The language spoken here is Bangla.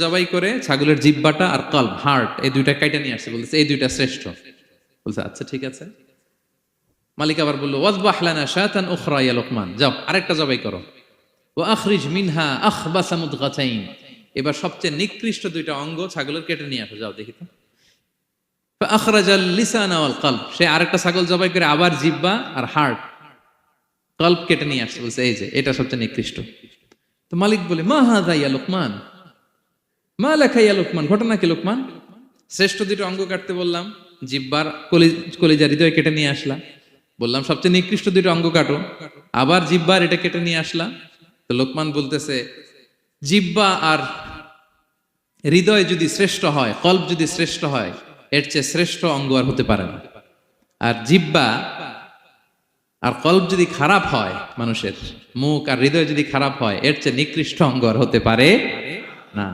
জবাই করে ছাগলের জিহ্বাটা আর কলব হার্ট এই দুইটা কাইটা নিয়ে আসছে, বলছে এই দুইটা শ্রেষ্ঠ। বলছে আচ্ছা ঠিক আছে। মালিক আবার বললো ওয়াজবাহ লানা শাতান উখরা ইয়া লোকমান, যাও আরেকটা জবাই করো। ওয়া আখরিজ মিনহা আখবাসা মুদগাতাইন, এবার সবচেয়ে নিকৃষ্ট দুইটা অঙ্গ ছাগলের কেটে নিয়ে আসো, যাও দেখি তো। ফাআখরাজাল লিসানা ওয়াল কলব, সে আরেকটা ছাগল জবাই করে আবার জিহ্বা আর হার্ট কলব কেটে নিয়ে আসছে, বলছে এই যে এটা সবচেয়ে নিকৃষ্ট। তো মালিক বলে মা হাযা ইয়া লোকমান, মা লাকা ইয়া লোকমান, ঘটনা কি লোকমান? শ্রেষ্ঠ দুটো অঙ্গ কাটতে বললাম, জিহ্বার কলিজা হৃদয় কেটে নিয়ে আসলা, বললাম সবচেয়ে নিকৃষ্ট দুটো অঙ্গ কাটো, আবার জিহ্বার এটা কেটে নিয়ে আসলা। তো লোকমান বলতেছে জিহ্বা আর হৃদয় যদি শ্রেষ্ঠ হয়, কলব যদি শ্রেষ্ঠ হয়, এর চেয়ে শ্রেষ্ঠ অঙ্গ আর হতে পারে না। আর জিহ্বা আর কলব যদি খারাপ হয়, মানুষের মুখ আর হৃদয় যদি খারাপ হয়, এর চেয়ে নিকৃষ্ট অঙ্গ আর হতে পারে না।